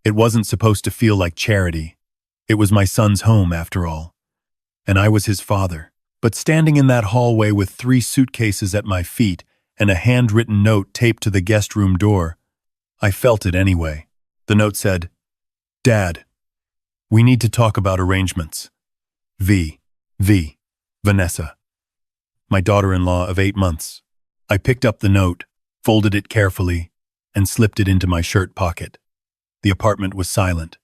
It wasn't supposed to feel like charity. It was my son's home, after all. And I was his father. But standing in that hallway with 3 suitcases at my feet and a handwritten note taped to the guest room door, I felt it anyway. The note said, "Dad, we need to talk about arrangements. V. Vanessa. My daughter-in-law of 8 months." I picked up the note, folded it carefully, and slipped it into my shirt pocket. The apartment was silent.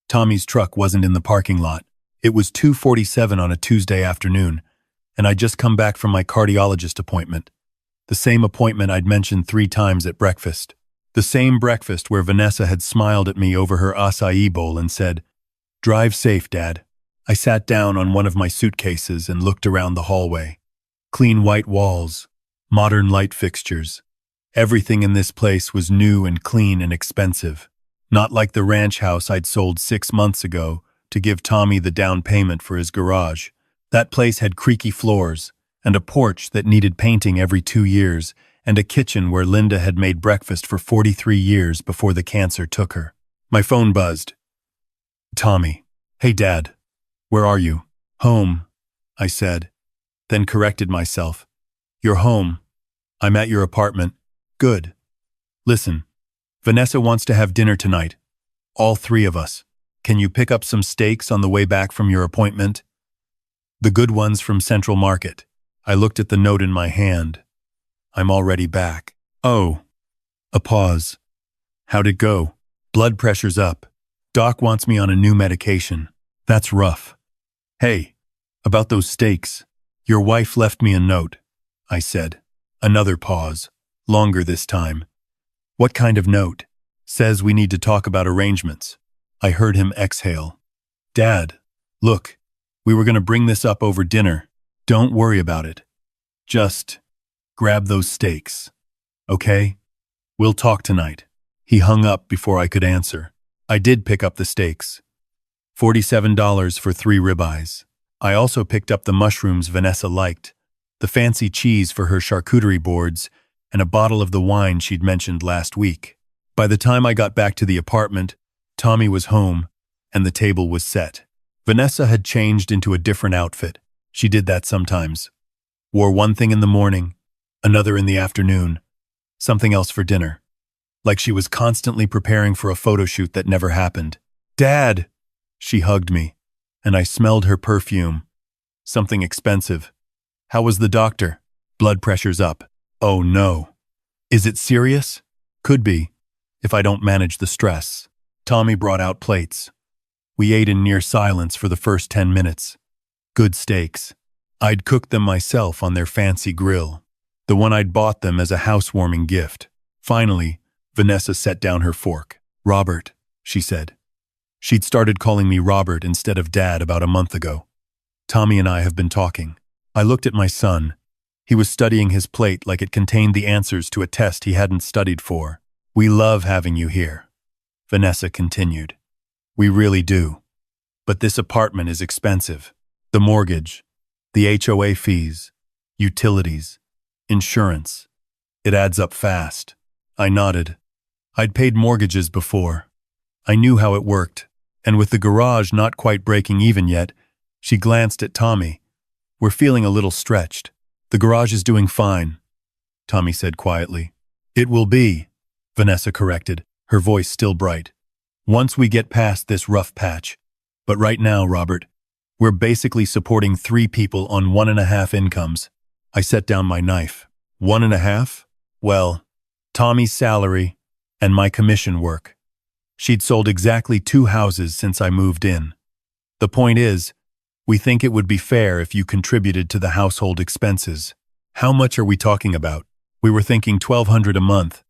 Tommy's truck wasn't in the parking lot. It was 2:47 on a Tuesday afternoon, and I'd just come back from my cardiologist appointment. The same appointment I'd mentioned 3 times at breakfast. The same breakfast where Vanessa had smiled at me over her acai bowl and said, "Drive safe, Dad." I sat down on one of my suitcases and looked around the hallway. Clean white walls, modern light fixtures. Everything in this place was new and clean and expensive. Not like the ranch house I'd sold 6 months ago to give Tommy the down payment for his garage. That place had creaky floors, and a porch that needed painting every 2 years, and a kitchen where Linda had made breakfast for 43 years before the cancer took her. My phone buzzed. "Tommy. Hey, Dad. Where are you?" "Home," I said, then corrected myself. "You're home. I'm at your apartment." "Good. Listen, Vanessa wants to have dinner tonight. All 3 of us. Can you pick up some steaks on the way back from your appointment?" "The good ones from Central Market." I looked at the note in my hand. "I'm already back." "Oh." A pause. "How'd it go?" "Blood pressure's up. Doc wants me on a new medication." "That's rough." "Hey, about those steaks. Your wife left me a note," I said. Another pause. Longer this time. "What kind of note?" "Says we need to talk about arrangements." I heard him exhale. "Dad, look, we were going to bring this up over dinner. Don't worry about it. Just grab those steaks. Okay? We'll talk tonight." He hung up before I could answer. I did pick up the steaks. $47 for 3 ribeyes. I also picked up the mushrooms Vanessa liked, the fancy cheese for her charcuterie boards, and a bottle of the wine she'd mentioned last week. By the time I got back to the apartment, Tommy was home, and the table was set. Vanessa had changed into a different outfit. She did that sometimes. Wore one thing in the morning, another in the afternoon, something else for dinner. Like she was constantly preparing for a photo shoot that never happened. "Dad!" She hugged me, and I smelled her perfume. Something expensive. "How was the doctor?" "Blood pressure's up." "Oh no. Is it serious?" "Could be, if I don't manage the stress." Tommy brought out plates. We ate in near silence for the first 10 minutes. Good steaks. I'd cooked them myself on their fancy grill, the one I'd bought them as a housewarming gift. Finally, Vanessa set down her fork. "Robert," she said. She'd started calling me Robert instead of Dad about a month ago. "Tommy and I have been talking." I looked at my son. He was studying his plate like it contained the answers to a test he hadn't studied for. "We love having you here," Vanessa continued. "We really do. But this apartment is expensive. The mortgage, the HOA fees, utilities, insurance. It adds up fast." I nodded. I'd paid mortgages before. I knew how it worked, and with the garage not quite breaking even yet, she glanced at Tommy. "We're feeling a little stretched." "The garage is doing fine," Tommy said quietly. "It will be," Vanessa corrected, her voice still bright, "once we get past this rough patch. But right now, Robert, we're basically supporting 3 people on 1.5 incomes." I set down my knife. 1.5? Well, Tommy's salary and my commission work. She'd sold exactly 2 houses since I moved in. "The point is, we think it would be fair if you contributed to the household expenses." "How much are we talking about?" "We were thinking $1,200 a month.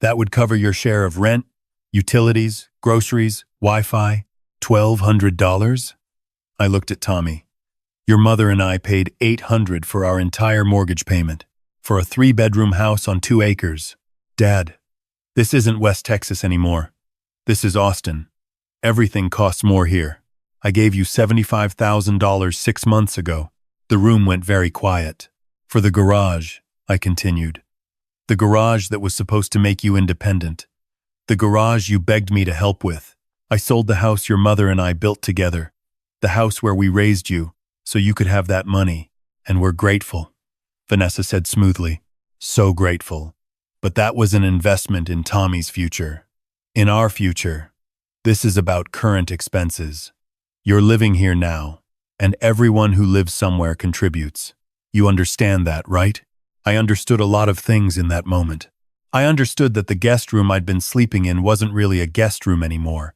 That would cover your share of rent, utilities, groceries, Wi-Fi." $1,200? I looked at Tommy. "Your mother and I paid $800 for our entire mortgage payment, for a 3-bedroom house on 2 acres. Dad, this isn't West Texas anymore. This is Austin. Everything costs more here. I gave you $75,000 6 months ago." The room went very quiet. "For the garage," I continued. "The garage that was supposed to make you independent. The garage you begged me to help with. I sold the house your mother and I built together, the house where we raised you, so you could have that money, and we're grateful," Vanessa said smoothly. "So grateful. But that was an investment in Tommy's future. In our future. This is about current expenses. You're living here now, and everyone who lives somewhere contributes. You understand that, right?" I understood a lot of things in that moment. I understood that the guest room I'd been sleeping in wasn't really a guest room anymore.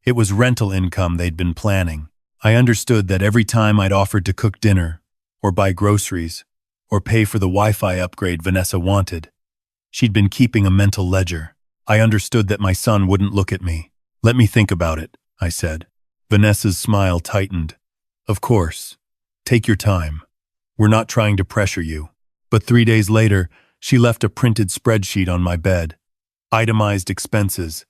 It was rental income they'd been planning. I understood that every time I'd offered to cook dinner, or buy groceries, or pay for the Wi-Fi upgrade Vanessa wanted, she'd been keeping a mental ledger. I understood that my son wouldn't look at me. "Let me think about it," I said. Vanessa's smile tightened. "Of course. Take your time. We're not trying to pressure you." But 3 days later, she left a printed spreadsheet on my bed. Itemized expenses.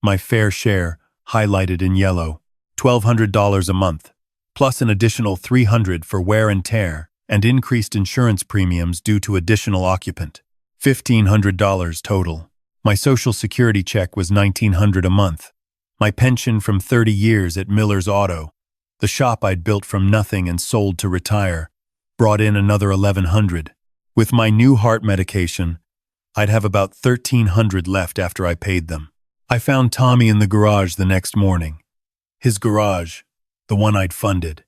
My fair share, highlighted in yellow. $1,200 a month, plus an additional $300 for wear and tear and increased insurance premiums due to additional occupant. $1,500 total. My Social Security check was $1,900 a month. My pension from 30 years at Miller's Auto, the shop I'd built from nothing and sold to retire, brought in another $1,100. With my new heart medication, I'd have about $1,300 left after I paid them. I found Tommy in the garage the next morning. His garage, the one I'd funded.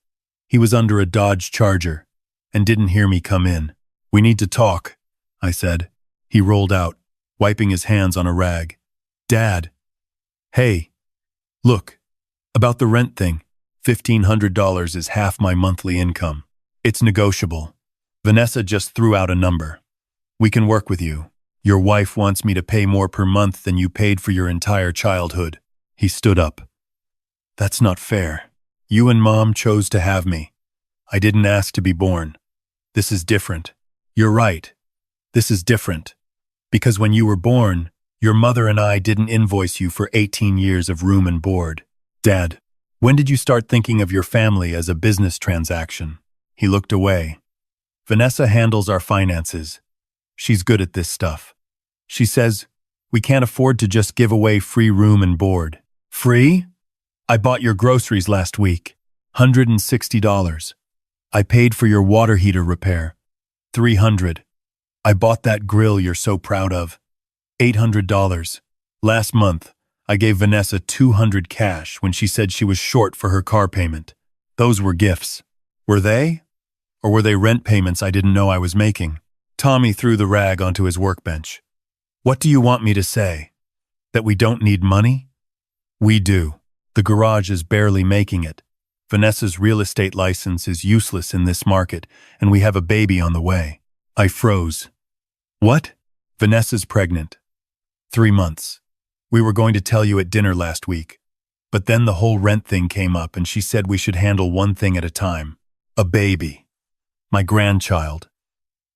He was under a Dodge Charger and didn't hear me come in. "We need to talk," I said. He rolled out, wiping his hands on a rag. "Dad." "Hey. Look. About the rent thing. $1,500 is half my monthly income. It's negotiable. Vanessa just threw out a number. We can work with you. Your wife wants me to pay more per month than you paid for your entire childhood." He stood up. "That's not fair. You and Mom chose to have me. I didn't ask to be born. This is different. You're right. This is different. Because when you were born, your mother and I didn't invoice you for 18 years of room and board. Dad, when did you start thinking of your family as a business transaction?" He looked away. "Vanessa handles our finances. She's good at this stuff. She says, we can't afford to just give away free room and board." "Free? I bought your groceries last week. $160. I paid for your water heater repair. $300. I bought that grill you're so proud of. $800. Last month, I gave Vanessa $200 cash when she said she was short for her car payment. Those were gifts. Were they? Or were they rent payments I didn't know I was making?" Tommy threw the rag onto his workbench. "What do you want me to say? That we don't need money? We do. The garage is barely making it. Vanessa's real estate license is useless in this market, and we have a baby on the way." I froze. "What?" "Vanessa's pregnant. 3 months. We were going to tell you at dinner last week. But then the whole rent thing came up and she said we should handle one thing at a time. A baby. My grandchild.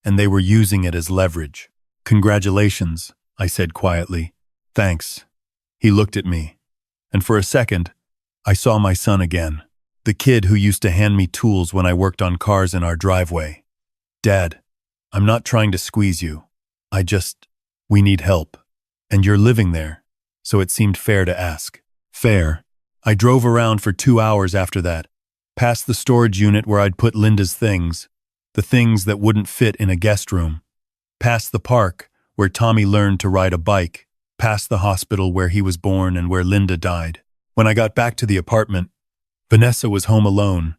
And they were using it as leverage." "Congratulations," I said quietly. "Thanks." He looked at me. And for a second, I saw my son again. The kid who used to hand me tools when I worked on cars in our driveway. "Dad, I'm not trying to squeeze you. We need help. And you're living there, so it seemed fair to ask." Fair. I drove around for 2 hours after that, past the storage unit where I'd put Linda's things, the things that wouldn't fit in a guest room, past the park where Tommy learned to ride a bike, past the hospital where he was born and where Linda died. When I got back to the apartment, Vanessa was home alone,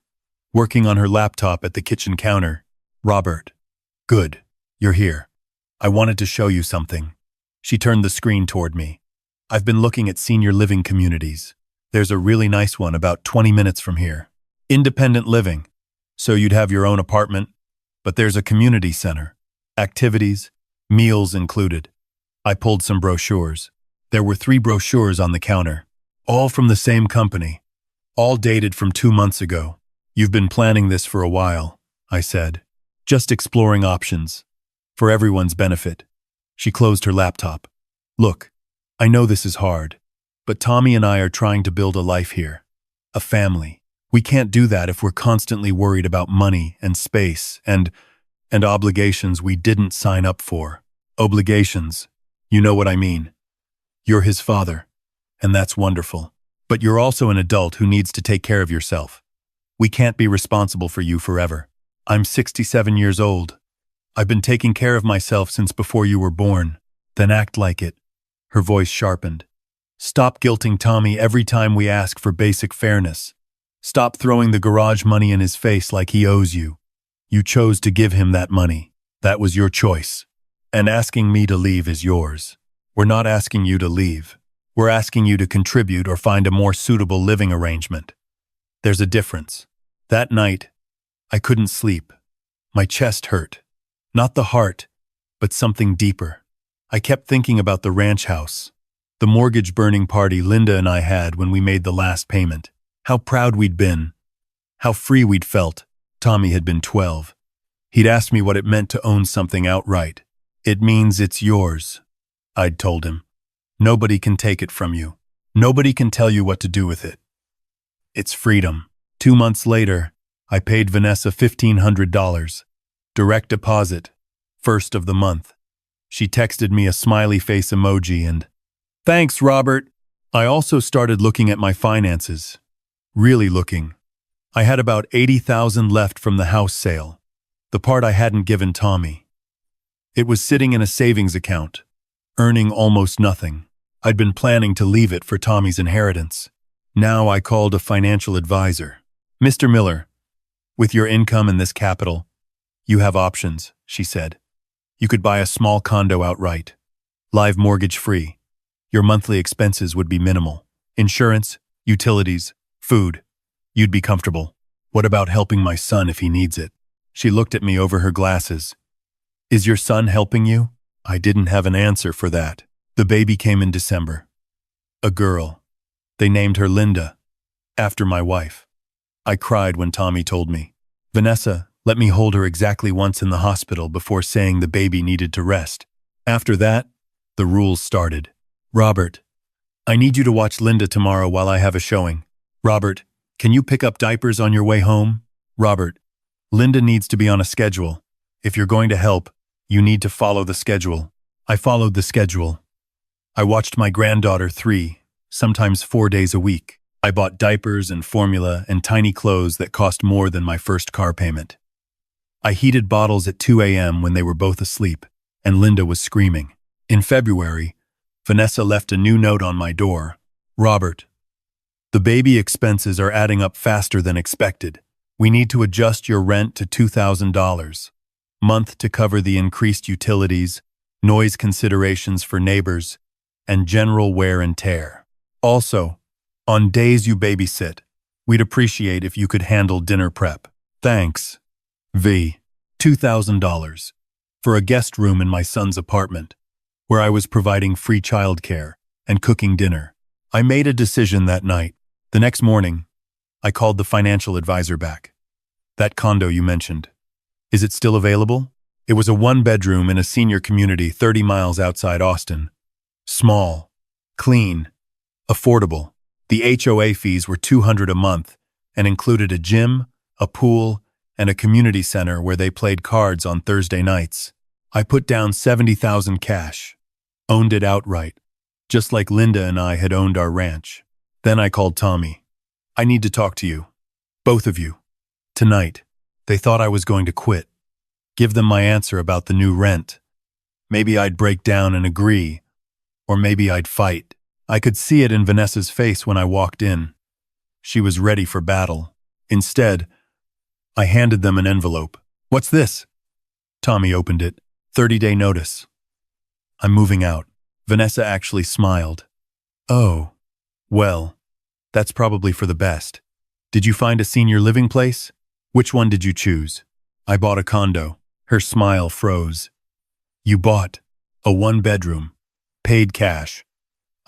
working on her laptop at the kitchen counter. "Robert. Good. You're here. I wanted to show you something." She turned the screen toward me. "I've been looking at senior living communities. There's a really nice one about 20 minutes from here. Independent living. So you'd have your own apartment, but there's a community center. Activities, meals included." I pulled some brochures. There were 3 brochures on the counter, all from the same company, all dated from 2 months ago. "You've been planning this for a while," I said. "Just exploring options. For everyone's benefit." She closed her laptop. "Look, I know this is hard, but Tommy and I are trying to build a life here. A family. We can't do that if we're constantly worried about money and space and obligations we didn't sign up for. Obligations. You know what I mean. You're his father, and that's wonderful. But you're also an adult who needs to take care of yourself. We can't be responsible for you forever. I'm 67 years old. I've been taking care of myself since before you were born. Then act like it." Her voice sharpened. "Stop guilting Tommy every time we ask for basic fairness. Stop throwing the garage money in his face like he owes you. You chose to give him that money. That was your choice. And asking me to leave is yours. We're not asking you to leave. We're asking you to contribute or find a more suitable living arrangement. There's a difference. That night, I couldn't sleep. My chest hurt. Not the heart, but something deeper. I kept thinking about the ranch house, the mortgage-burning party Linda and I had when we made the last payment. How proud we'd been. How free we'd felt. Tommy had been 12. He'd asked me what it meant to own something outright. "It means it's yours," I'd told him. "Nobody can take it from you. Nobody can tell you what to do with it. It's freedom." 2 months later, I paid Vanessa $1,500. Direct deposit, first of the month. She texted me a smiley face emoji and, "Thanks, Robert." I also started looking at my finances. Really looking. I had about $80,000 left from the house sale, the part I hadn't given Tommy. It was sitting in a savings account, earning almost nothing. I'd been planning to leave it for Tommy's inheritance. Now I called a financial advisor. "Mr. Miller, with your income and this capital, you have options," she said. "You could buy a small condo outright, live mortgage-free. Your monthly expenses would be minimal. Insurance, utilities, food. You'd be comfortable. What about helping my son if he needs it?" She looked at me over her glasses. "Is your son helping you?" I didn't have an answer for that. The baby came in December. A girl. They named her Linda, after my wife. I cried when Tommy told me. Vanessa let me hold her exactly once in the hospital before saying the baby needed to rest. After that, the rules started. "Robert, I need you to watch Linda tomorrow while I have a showing. Robert, can you pick up diapers on your way home? Robert, Linda needs to be on a schedule. If you're going to help, you need to follow the schedule." I followed the schedule. I watched my granddaughter 3, sometimes 4 days a week. I bought diapers and formula and tiny clothes that cost more than my first car payment. I heated bottles at 2 a.m. when they were both asleep, and Linda was screaming. In February, Vanessa left a new note on my door. "Robert, the baby expenses are adding up faster than expected. We need to adjust your rent to $2,000 a month to cover the increased utilities, noise considerations for neighbors, and general wear and tear. Also, on days you babysit, we'd appreciate if you could handle dinner prep. Thanks. V. $2,000 for a guest room in my son's apartment, where I was providing free childcare and cooking dinner." I made a decision that night. The next morning, I called the financial advisor back. "That condo you mentioned, is it still available?" It was a 1-bedroom in a senior community 30 miles outside Austin. Small, clean, affordable. The HOA fees were $200 a month and included a gym, a pool, and a community center where they played cards on Thursday nights. I put down $70,000 cash, owned it outright, just like Linda and I had owned our ranch. Then I called Tommy. "I need to talk to you. Both of you. Tonight." They thought I was going to quit. Give them my answer about the new rent. Maybe I'd break down and agree, or maybe I'd fight. I could see it in Vanessa's face when I walked in. She was ready for battle. Instead, I handed them an envelope. "What's this?" Tommy opened it. 30-day notice. "I'm moving out." Vanessa actually smiled. "Oh, well, that's probably for the best. Did you find a senior living place? Which one did you choose?" "I bought a condo." Her smile froze. "You bought a 1-bedroom, paid cash.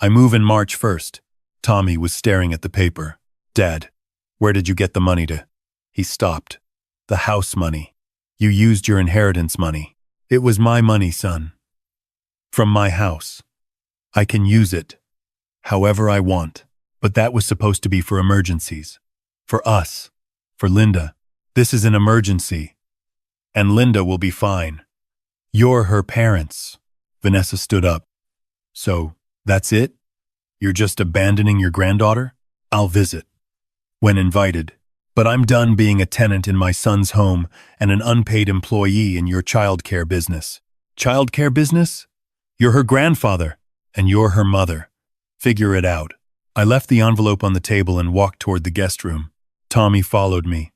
I move in March 1st. Tommy was staring at the paper. "Dad, where did you get the money to?" He stopped. "The house money. You used your inheritance money." "It was my money, son. From my house. I can use it however I want. But that was supposed to be for emergencies. For us. For Linda. This is an emergency. And Linda will be fine. You're her parents." Vanessa stood up. "So, that's it? You're just abandoning your granddaughter?" I'll visit, when invited. But I'm done being a tenant in my son's home and an unpaid employee in your childcare business. Childcare business? You're her grandfather, and you're her mother. Figure it out. I left the envelope on the table and walked toward the guest room. Tommy followed me.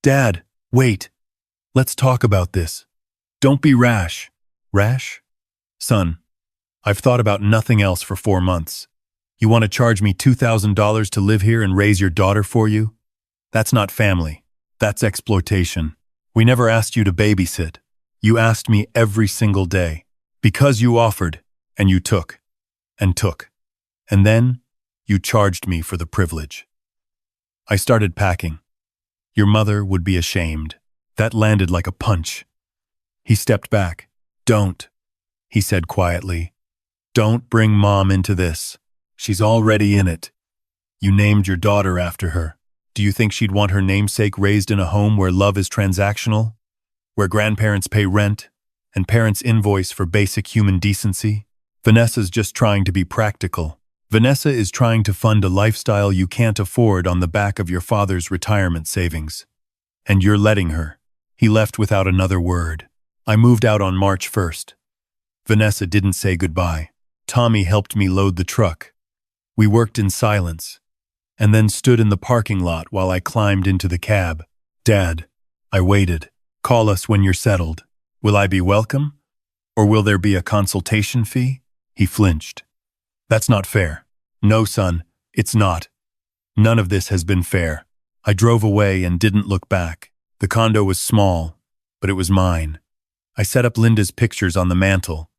Dad, wait. Let's talk about this. Don't be rash. Rash? Son, I've thought about nothing else for 4 months. You want to charge me $2,000 to live here and raise your daughter for you? That's not family. That's exploitation. We never asked you to babysit. You asked me every single day. Because you offered, and you took, and took. And then, you charged me for the privilege. I started packing. Your mother would be ashamed. That landed like a punch. He stepped back. Don't, he said quietly. Don't bring Mom into this. She's already in it. You named your daughter after her. Do you think she'd want her namesake raised in a home where love is transactional? Where grandparents pay rent and parents invoice for basic human decency? Vanessa's just trying to be practical. Vanessa is trying to fund a lifestyle you can't afford on the back of your father's retirement savings. And you're letting her. He left without another word. I moved out on March 1st. Vanessa didn't say goodbye. Tommy helped me load the truck. We worked in silence, and then stood in the parking lot while I climbed into the cab. Dad, I waited. Call us when you're settled. Will I be welcome? Or will there be a consultation fee? He flinched. That's not fair. No, son, it's not. None of this has been fair. I drove away and didn't look back. The condo was small, but it was mine. I set up Linda's pictures on the mantel,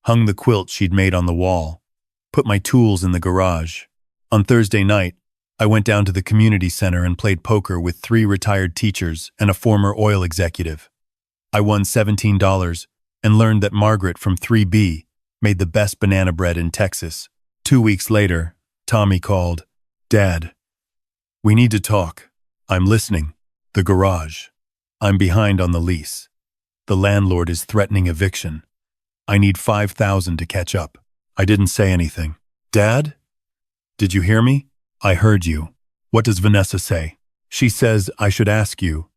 hung the quilt she'd made on the wall, put my tools in the garage. On Thursday night, I went down to the community center and played poker with 3 retired teachers and a former oil executive. I won $17 and learned that Margaret from 3B made the best banana bread in Texas. 2 weeks later, Tommy called. Dad, we need to talk. I'm listening. The garage. I'm behind on the lease. The landlord is threatening eviction. I need $5,000 to catch up. I didn't say anything. Dad? Did you hear me? I heard you. What does Vanessa say? She says I should ask you.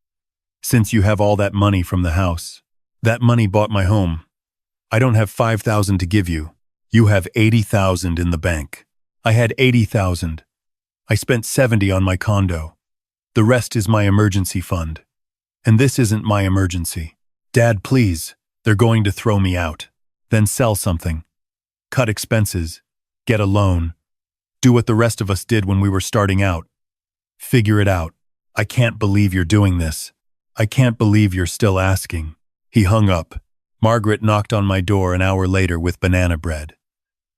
Since you have all that money from the house. That money bought my home. I don't have $5,000 to give you. You have $80,000 in the bank. I had $80,000. I spent $70,000 on my condo. The rest is my emergency fund. And this isn't my emergency. Dad, please. They're going to throw me out. Then sell something. Cut expenses. Get a loan. Do what the rest of us did when we were starting out. Figure it out. I can't believe you're doing this. I can't believe you're still asking. He hung up. Margaret knocked on my door an hour later with banana bread.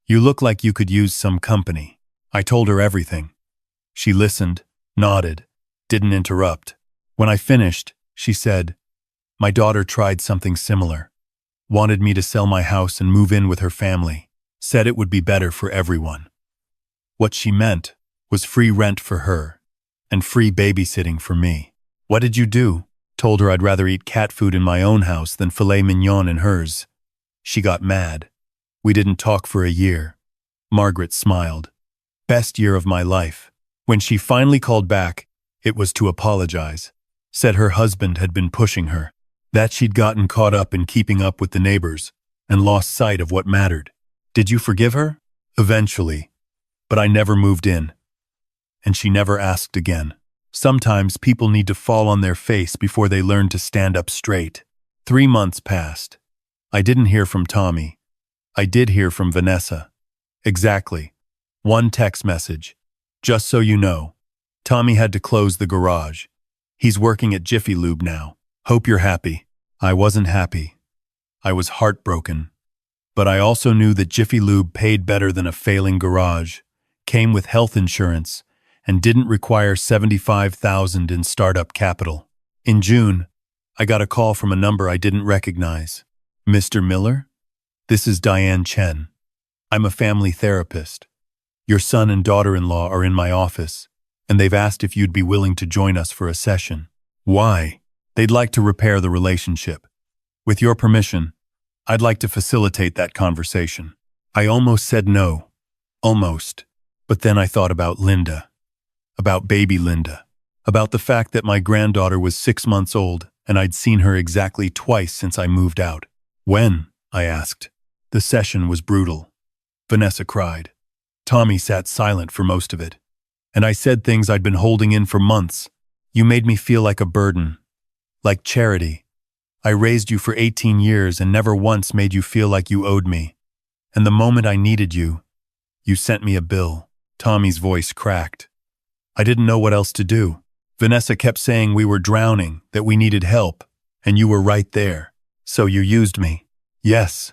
You look like you could use some company. I told her everything. She listened, nodded, didn't interrupt. When I finished, she said, my daughter tried something similar. Wanted me to sell my house and move in with her family. Said it would be better for everyone. What she meant was free rent for her and free babysitting for me. What did you do? Told her I'd rather eat cat food in my own house than filet mignon in hers. She got mad. We didn't talk for a year. Margaret smiled. Best year of my life. When she finally called back, it was to apologize. Said her husband had been pushing her. That she'd gotten caught up in keeping up with the neighbors and lost sight of what mattered. Did you forgive her? Eventually. But I never moved in. And she never asked again. Sometimes people need to fall on their face before they learn to stand up straight. 3 months passed. I didn't hear from Tommy. I did hear from Vanessa. Exactly. 1 text message. Just so you know, Tommy had to close the garage. He's working at Jiffy Lube now. Hope you're happy. I wasn't happy. I was heartbroken. But I also knew that Jiffy Lube paid better than a failing garage, came with health insurance, and didn't require $75,000 in startup capital. In June, I got a call from a number I didn't recognize. Mr. Miller? This is Diane Chen. I'm a family therapist. Your son and daughter-in-law are in my office, and they've asked if you'd be willing to join us for a session. Why? They'd like to repair the relationship. With your permission, I'd like to facilitate that conversation. I almost said no. Almost. But then I thought about Linda. about baby Linda, about the fact that my granddaughter was 6 months old and I'd seen her exactly twice since I moved out. When? I asked. The session was brutal. Vanessa cried. Tommy sat silent for most of it. And I said things I'd been holding in for months. You made me feel like a burden, like charity. I raised you for 18 years and never once made you feel like you owed me. And the moment I needed you, you sent me a bill. Tommy's voice cracked. I didn't know what else to do. Vanessa kept saying we were drowning, that we needed help, and you were right there. So you used me. Yes.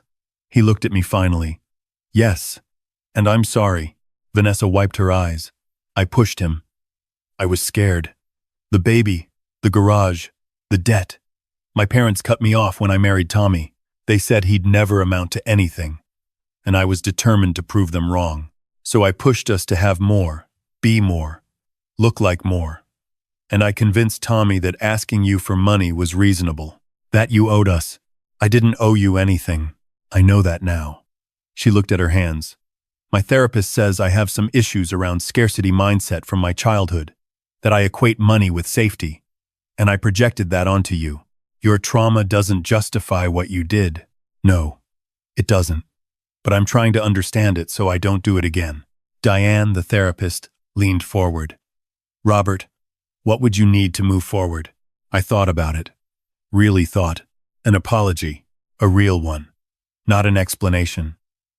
He looked at me finally. Yes. And I'm sorry. Vanessa wiped her eyes. I pushed him. I was scared. The baby, the garage, the debt. My parents cut me off when I married Tommy. They said he'd never amount to anything. And I was determined to prove them wrong. So I pushed us to have more, be more, look like more. And I convinced Tommy that asking you for money was reasonable, that you owed us. I didn't owe you anything. I know that now. She looked at her hands. My therapist says I have some issues around scarcity mindset from my childhood, that I equate money with safety, and I projected that onto you. Your trauma doesn't justify what you did. No, it doesn't. But I'm trying to understand it so I don't do it again. Diane, the therapist, leaned forward. Robert, what would you need to move forward? I thought about it. Really thought. An apology. A real one. Not an explanation.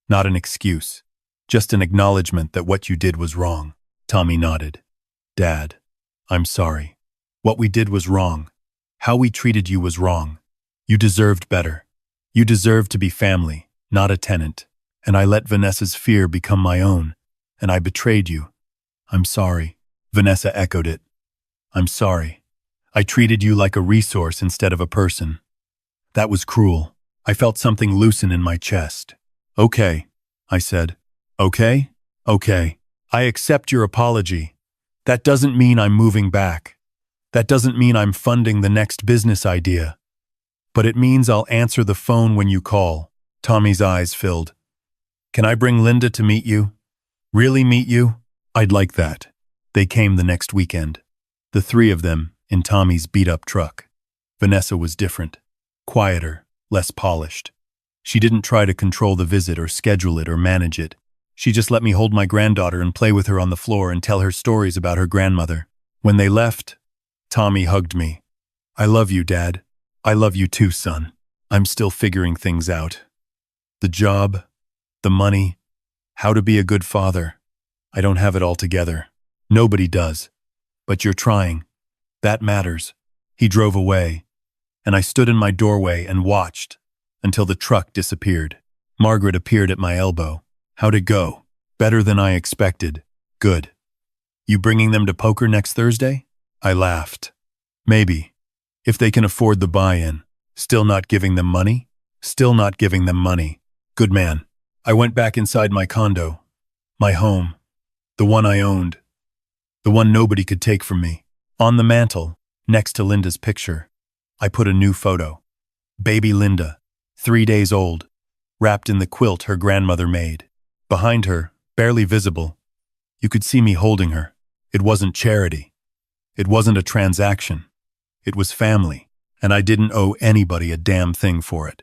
Not an excuse. Just an acknowledgement that what you did was wrong. Tommy nodded. Dad, I'm sorry. What we did was wrong. How we treated you was wrong. You deserved better. You deserved to be family, not a tenant. And I let Vanessa's fear become my own, and I betrayed you. I'm sorry. Vanessa echoed it. I'm sorry. I treated you like a resource instead of a person. That was cruel. I felt something loosen in my chest. Okay, I said. Okay? Okay. I accept your apology. That doesn't mean I'm moving back. That doesn't mean I'm funding the next business idea. But it means I'll answer the phone when you call. Tommy's eyes filled. Can I bring Linda to meet you? Really meet you? I'd like that. They came the next weekend. The three of them in Tommy's beat-up truck. Vanessa was different. Quieter, less polished. She didn't try to control the visit or schedule it or manage it. She just let me hold my granddaughter and play with her on the floor and tell her stories about her grandmother. When they left, Tommy hugged me. I love you, Dad. I love you too, son. I'm still figuring things out. The job, the money, how to be a good father. I don't have it all together. Nobody does. But you're trying. That matters. He drove away, and I stood in my doorway and watched until the truck disappeared. Margaret appeared at my elbow. How'd it go? Better than I expected. Good. You bringing them to poker next Thursday? I laughed. Maybe. If they can afford the buy-in. Still not giving them money? Still not giving them money. Good man. I went back inside my condo. My home. The one I owned. The one nobody could take from me. On the mantel, next to Linda's picture, I put a new photo. Baby Linda, 3 days old, wrapped in the quilt her grandmother made. Behind her, barely visible, you could see me holding her. It wasn't charity. It wasn't a transaction. It was family, and I didn't owe anybody a damn thing for it.